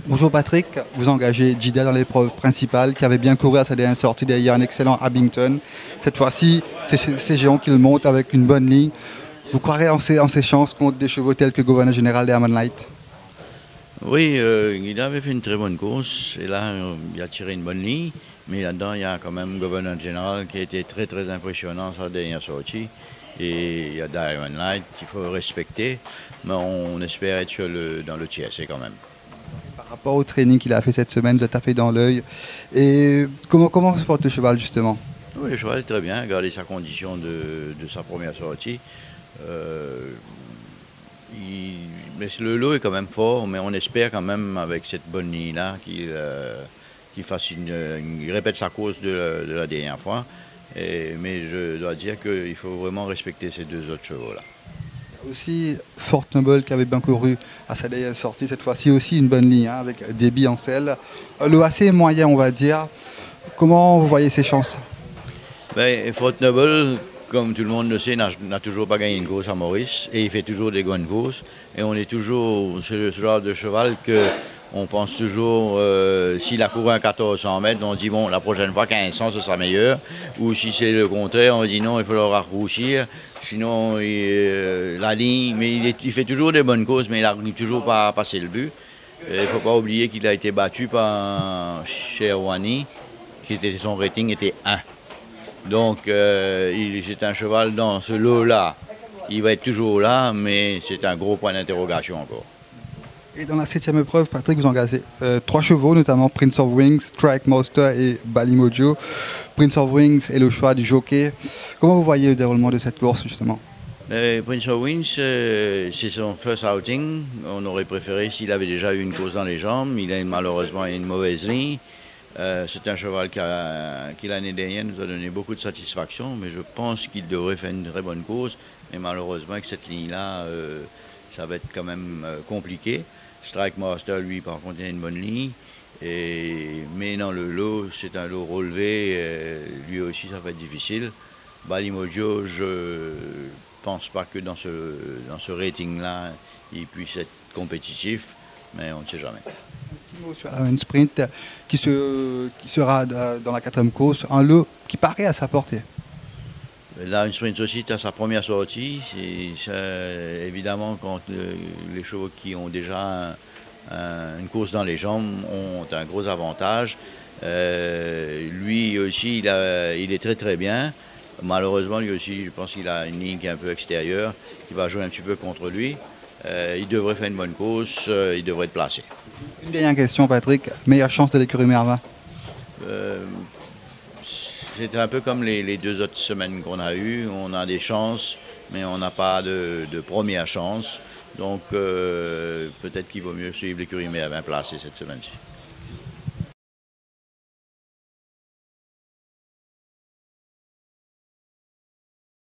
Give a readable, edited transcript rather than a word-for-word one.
Bonjour Patrick, vous engagez Jida dans l'épreuve principale qui avait bien couru à sa dernière sortie derrière un excellent Abington. Cette fois-ci, c'est Géant qui le monte avec une bonne ligne. Vous croirez en ses chances contre des chevaux tels que Gouverneur Général Diamond Light? Oui, il avait fait une très bonne course et là, il a tiré une bonne ligne. Mais là-dedans, il y a quand même Gouverneur Général qui a été très très impressionnant sa dernière sortie. Et il y a Diamond Light qu'il faut respecter. Mais on espère être dans le TSC quand même. Par rapport au training qu'il a fait cette semaine, vous êtes tapé dans l'œil. Et comment se porte le cheval justement? Oui, le cheval est très bien. Regardez sa condition de sa première sortie. Euh, mais le lot est quand même fort, mais on espère quand même avec cette bonne ligne-là qu'il fasse il répète sa course de la dernière fois. Mais je dois dire qu'il faut vraiment respecter ces deux autres chevaux-là. Aussi, Fort Noble qui avait bien couru à sa dernière sortie, cette fois-ci aussi une bonne ligne hein, avec débit en selle. Le assez moyen, on va dire. Comment vous voyez ses chances? Ben, Fort Noble, comme tout le monde le sait, n'a toujours pas gagné une course à Maurice et il fait toujours des bonnes courses. Et on est toujours ce genre de cheval que on pense toujours, s'il a couru un 1400 mètres, on dit bon, la prochaine fois 1500 ce sera meilleur. Ou si c'est le contraire, on dit non, il faudra roussir. Sinon, la ligne, mais il fait toujours des bonnes courses, mais il n'arrive toujours pas à passer le but. Il ne faut pas oublier qu'il a été battu par Sherwani, son rating était 1. Donc, c'est un cheval dans ce lot-là. Il va être toujours là, mais c'est un gros point d'interrogation encore. Et dans la septième épreuve, Patrick, vous engagez trois chevaux, notamment Prince of Wings, Strike Master et Balimojo. Prince of Wings est le choix du jockey. Comment vous voyez le déroulement de cette course, justement? Prince of Wings, c'est son first outing. On aurait préféré s'il avait déjà eu une course dans les jambes. Il a malheureusement une mauvaise ligne. C'est un cheval qui l'année dernière nous a donné beaucoup de satisfaction, mais je pense qu'il devrait faire une très bonne course. Mais malheureusement, avec cette ligne-là, ça va être quand même compliqué. Strike Master, lui, par contre, il a une bonne ligne. Mais dans le lot, c'est un lot relevé. Lui aussi, ça va être difficile. Balimojo, je pense pas que dans ce rating-là, il puisse être compétitif, mais on ne sait jamais. Un petit mot sur un sprint qui sera dans la quatrième course, un lot qui paraît à sa portée. Là, une sprint aussi, à sa première sortie. Évidemment, quand les chevaux qui ont déjà une course dans les jambes ont un gros avantage. Lui aussi, il est très très bien. Malheureusement, lui aussi, je pense qu'il a une ligne qui est un peu extérieure, qui va jouer un petit peu contre lui. Il devrait faire une bonne course, il devrait être placé. Une dernière question, Patrick. Meilleure chance de l'écurie Merva? Euh, C'est un peu comme les deux autres semaines qu'on a eues. On a des chances, mais on n'a pas de première chance. Donc peut-être qu'il vaut mieux suivre l'écurie Merva placé cette semaine-ci.